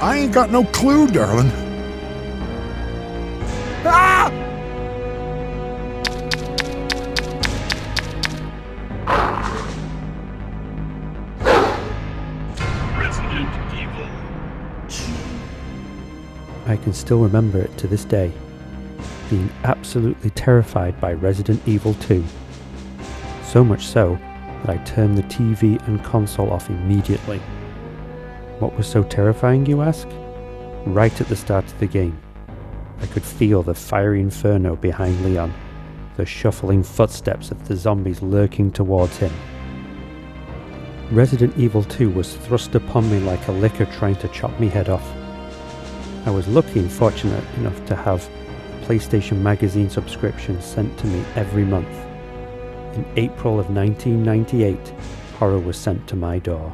I ain't got no clue, darling. Ah! Resident Evil 2. I can still remember it to this day, being absolutely terrified by Resident Evil 2. So much so that I turned the TV and console off immediately. What was so terrifying, you ask? Right at the start of the game, I could feel the fiery inferno behind Leon, the shuffling footsteps of the zombies lurking towards him. Resident Evil 2 was thrust upon me like a licker trying to chop me head off. I was lucky and fortunate enough to have a PlayStation Magazine subscription sent to me every month. In April of 1998, horror was sent to my door.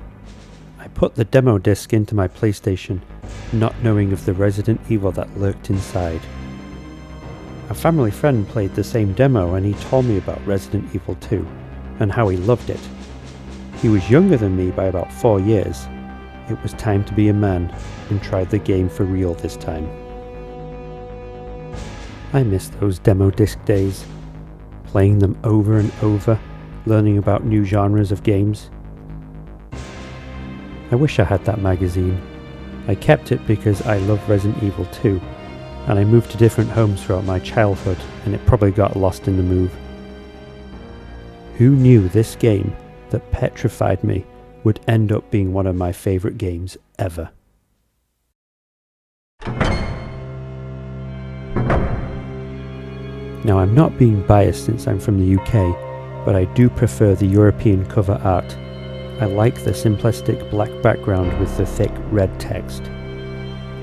I put the demo disc into my PlayStation, not knowing of the Resident Evil that lurked inside. A family friend played the same demo and he told me about Resident Evil 2 and how he loved it. He was younger than me by about 4 years. It was time to be a man and try the game for real this time. I miss those demo disc days, playing them over and over, learning about new genres of games. I wish I had that magazine. I kept it because I love Resident Evil 2, and I moved to different homes throughout my childhood, and it probably got lost in the move. Who knew this game that petrified me would end up being one of my favourite games ever? Now, I'm not being biased since I'm from the UK, but I do prefer the European cover art. I like the simplistic black background with the thick red text.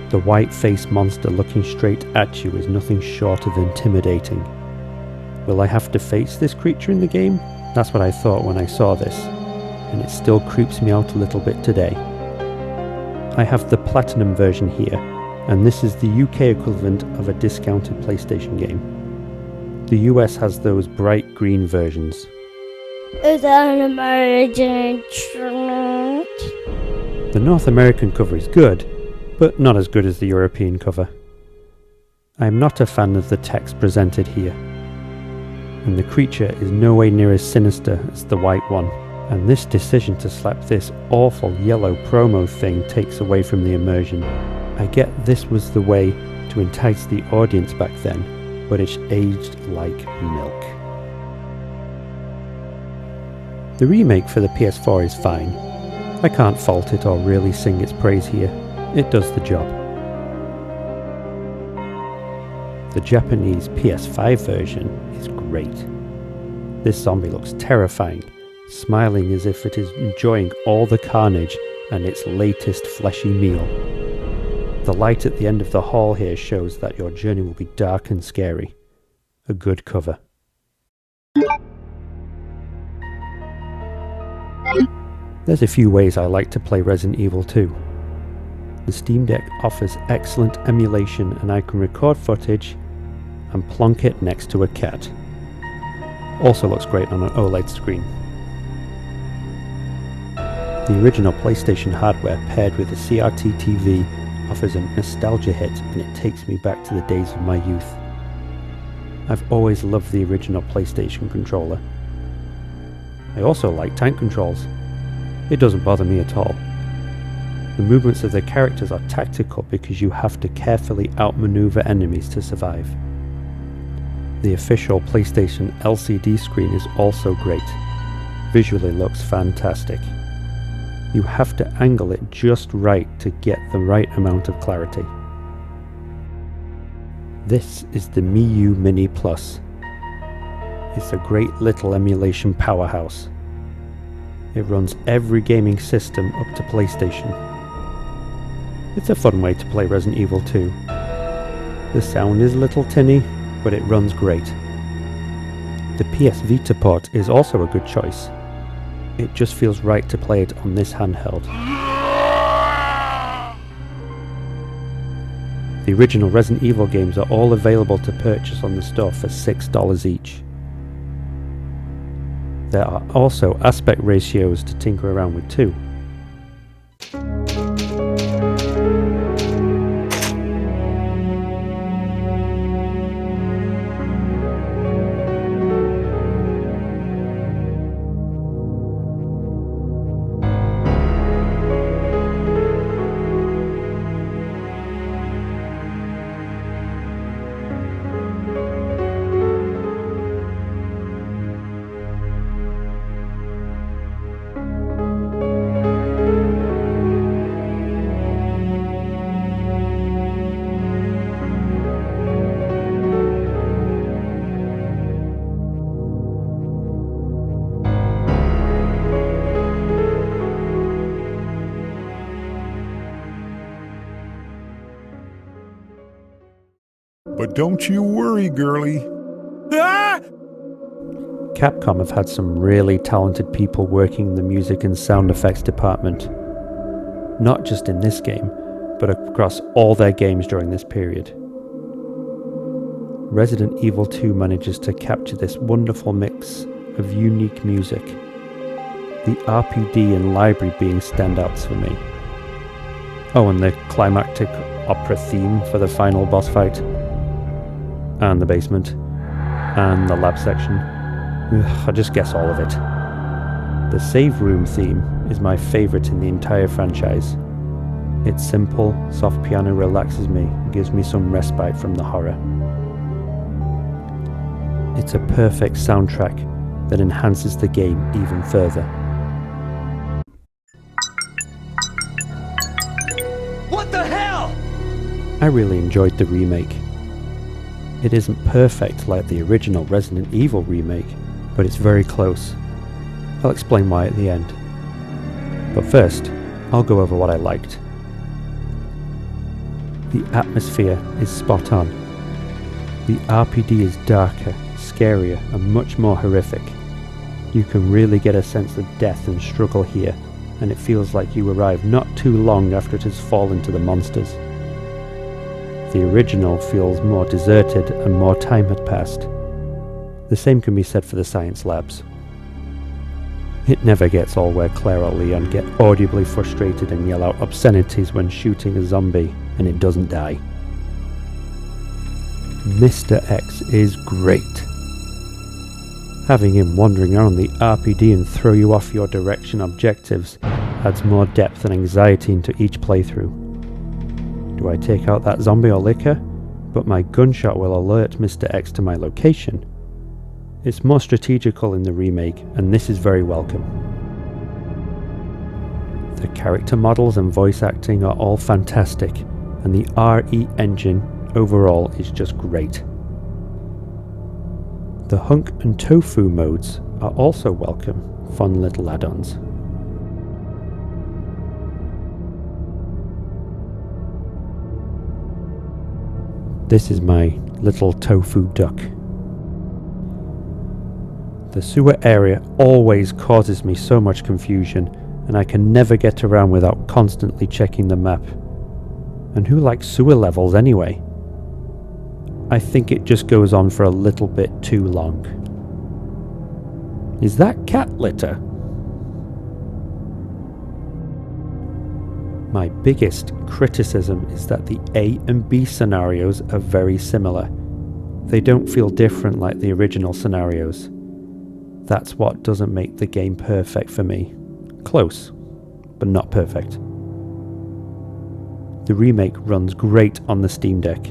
The white-faced monster looking straight at you is nothing short of intimidating. Will I have to face this creature in the game? That's what I thought when I saw this, and it still creeps me out a little bit today. I have the Platinum version here, and this is the UK equivalent of a discounted PlayStation game. The US has those bright green versions. Is that an American instrument? The North American cover is good, but not as good as the European cover. I am not a fan of the text presented here, and the creature is no way near as sinister as the white one, and this decision to slap this awful yellow promo thing takes away from the immersion. I get this was the way to entice the audience back then, but it's aged like milk. The remake for the PS4 is fine. I can't fault it or really sing its praise here. It does the job. The Japanese PS5 version is great. This zombie looks terrifying, smiling as if it is enjoying all the carnage and its latest fleshy meal. The light at the end of the hall here shows that your journey will be dark and scary. A good cover. There's a few ways I like to play Resident Evil 2. The Steam Deck offers excellent emulation and I can record footage and plonk it next to a cat. Also looks great on an OLED screen. The original PlayStation hardware paired with the CRT TV offers a nostalgia hit and it takes me back to the days of my youth. I've always loved the original PlayStation controller. I also like tank controls. It doesn't bother me at all. The movements of the characters are tactical because you have to carefully outmaneuver enemies to survive. The official PlayStation LCD screen is also great. Visually looks fantastic. You have to angle it just right to get the right amount of clarity. This is the Miyoo Mini Plus. It's a great little emulation powerhouse. It runs every gaming system up to PlayStation. It's a fun way to play Resident Evil 2. The sound is a little tinny, but it runs great. The PS Vita port is also a good choice. It just feels right to play it on this handheld. The original Resident Evil games are all available to purchase on the store for $6 each. There are also aspect ratios to tinker around with too. But don't you worry, girlie. Ah! Capcom have had some really talented people working in the music and sound effects department. Not just in this game, but across all their games during this period. Resident Evil 2 manages to capture this wonderful mix of unique music, the RPD and library being standouts for me. Oh, and the climactic opera theme for the final boss fight, and the basement, and the lab section. I just guess all of it. The save room theme is my favourite in the entire franchise. Its simple, soft piano relaxes me and gives me some respite from the horror. It's a perfect soundtrack that enhances the game even further. What the hell? I really enjoyed the remake. It isn't perfect like the original Resident Evil remake, but it's very close. I'll explain why at the end. But first, I'll go over what I liked. The atmosphere is spot on. The RPD is darker, scarier, and much more horrific. You can really get a sense of death and struggle here, and it feels like you arrive not too long after it has fallen to the monsters. The original feels more deserted and more time had passed. The same can be said for the science labs. It never gets all where Claire or Leon get audibly frustrated and yell out obscenities when shooting a zombie and it doesn't die. Mr. X is great. Having him wandering around the RPD and throw you off your direction objectives adds more depth and anxiety into each playthrough. Do I take out that zombie or licker? But my gunshot will alert Mr. X to my location. It's more strategical in the remake, and this is very welcome. The character models and voice acting are all fantastic, and the RE engine overall is just great. The Hunk and Tofu modes are also welcome, fun little add-ons. This is my little tofu duck. The sewer area always causes me so much confusion, and I can never get around without constantly checking the map. And who likes sewer levels anyway? I think it just goes on for a little bit too long. Is that cat litter? My biggest criticism is that the A and B scenarios are very similar. They don't feel different like the original scenarios. That's what doesn't make the game perfect for me. Close, but not perfect. The remake runs great on the Steam Deck.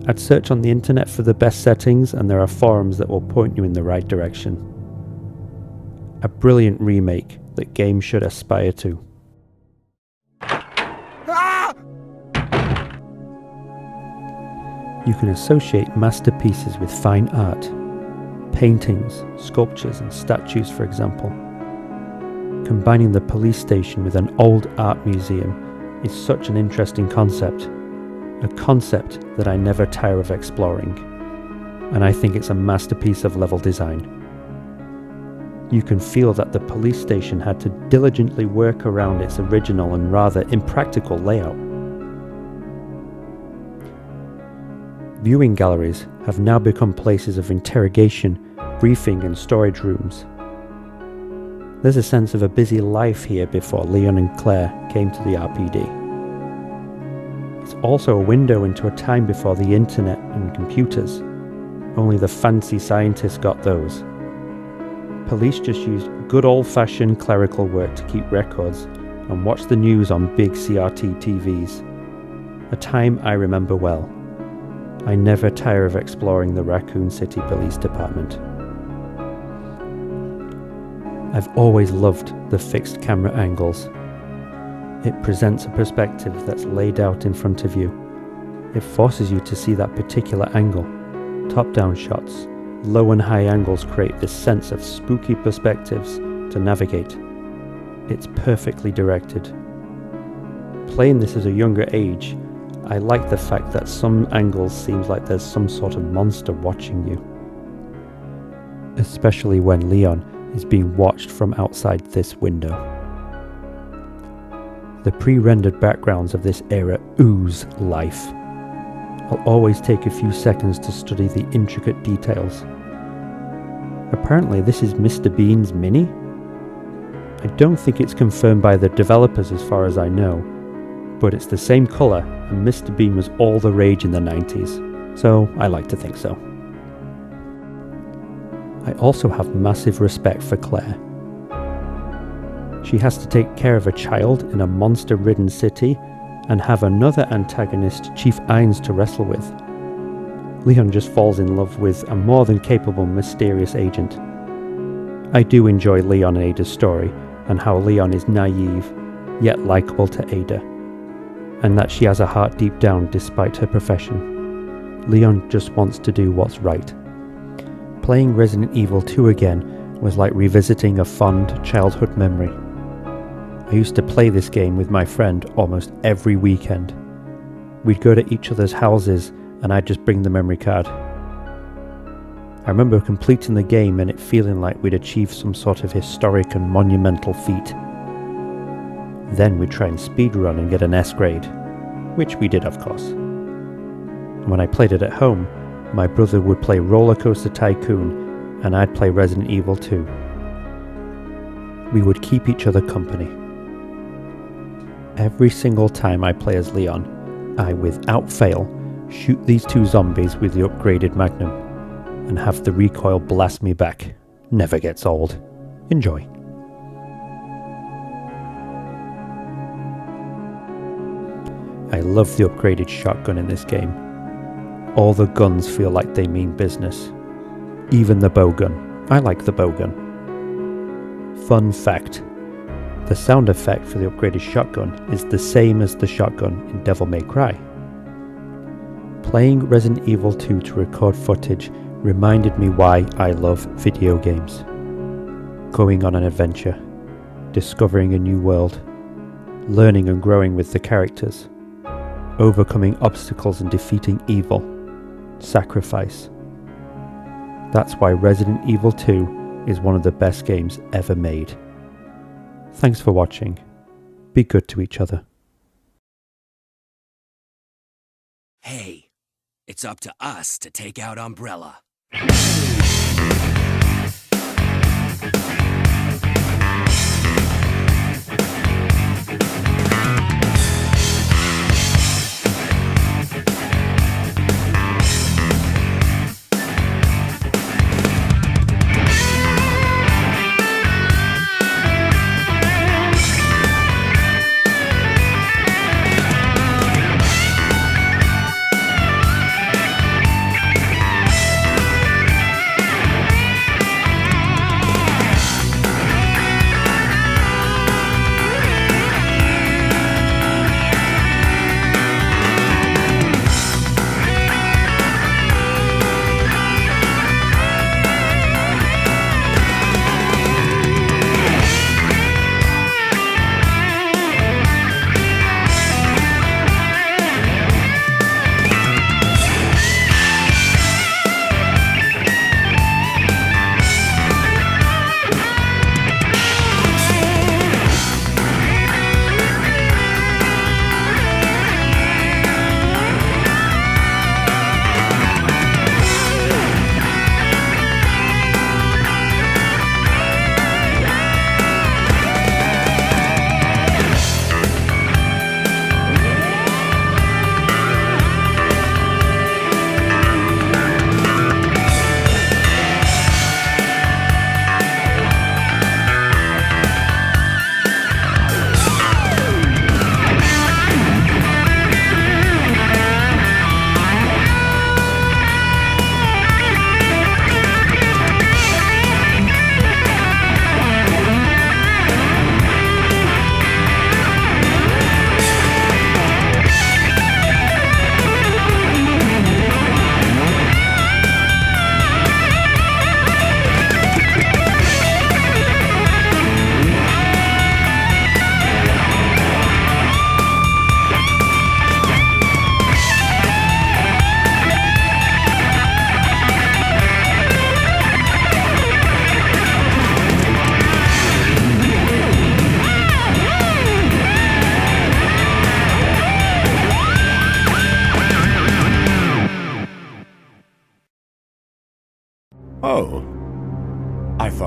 I'd search on the internet for the best settings and there are forums that will point you in the right direction. A brilliant remake that games should aspire to. You can associate masterpieces with fine art, paintings, sculptures and statues for example. Combining the police station with an old art museum is such an interesting concept, a concept that I never tire of exploring, and I think it's a masterpiece of level design. You can feel that the police station had to diligently work around its original and rather impractical layout. Viewing galleries have now become places of interrogation, briefing and storage rooms. There's a sense of a busy life here before Leon and Claire came to the RPD. It's also a window into a time before the internet and computers. Only the fancy scientists got those. Police just used good old-fashioned clerical work to keep records and watch the news on big CRT TVs. A time I remember well. I never tire of exploring the Raccoon City Police Department. I've always loved the fixed camera angles. It presents a perspective that's laid out in front of you. It forces you to see that particular angle. Top-down shots, low and high angles create this sense of spooky perspectives to navigate. It's perfectly directed. Playing this at a younger age, I like the fact that some angles seems like there's some sort of monster watching you. Especially when Leon is being watched from outside this window. The pre-rendered backgrounds of this era ooze life. I'll always take a few seconds to study the intricate details. Apparently this is Mr. Bean's Mini? I don't think it's confirmed by the developers as far as I know, but it's the same colour and Mr. Bean was all the rage in the 90s, so I like to think so. I also have massive respect for Claire. She has to take care of a child in a monster-ridden city and have another antagonist, Chief Ines, to wrestle with. Leon just falls in love with a more than capable mysterious agent. I do enjoy Leon and Ada's story and how Leon is naive yet likeable to Ada, and that she has a heart deep down despite her profession. Leon just wants to do what's right. Playing Resident Evil 2 again was like revisiting a fond childhood memory. I used to play this game with my friend almost every weekend. We'd go to each other's houses and I'd just bring the memory card. I remember completing the game and it feeling like we'd achieved some sort of historic and monumental feat. Then we'd try and speedrun and get an S grade, which we did of course. And when I played it at home, my brother would play Roller Coaster Tycoon and I'd play Resident Evil 2. We would keep each other company. Every single time I play as Leon, I, without fail, shoot these two zombies with the upgraded Magnum and have the recoil blast me back. Never gets old. Enjoy. I love the upgraded shotgun in this game. All the guns feel like they mean business. Even the bowgun. I like the bowgun. Fun fact. The sound effect for the upgraded shotgun is the same as the shotgun in Devil May Cry. Playing Resident Evil 2 to record footage reminded me why I love video games. Going on an adventure, discovering a new world, learning and growing with the characters, overcoming obstacles and defeating evil, sacrifice. That's why Resident Evil 2 is one of the best games ever made. Thanks for watching. Be good to each other. Hey, it's up to us to take out Umbrella.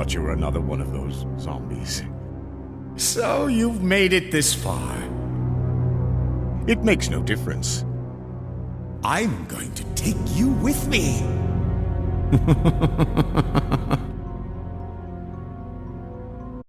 thought you were another one of those zombies. So you've made it this far. It makes no difference. I'm going to take you with me.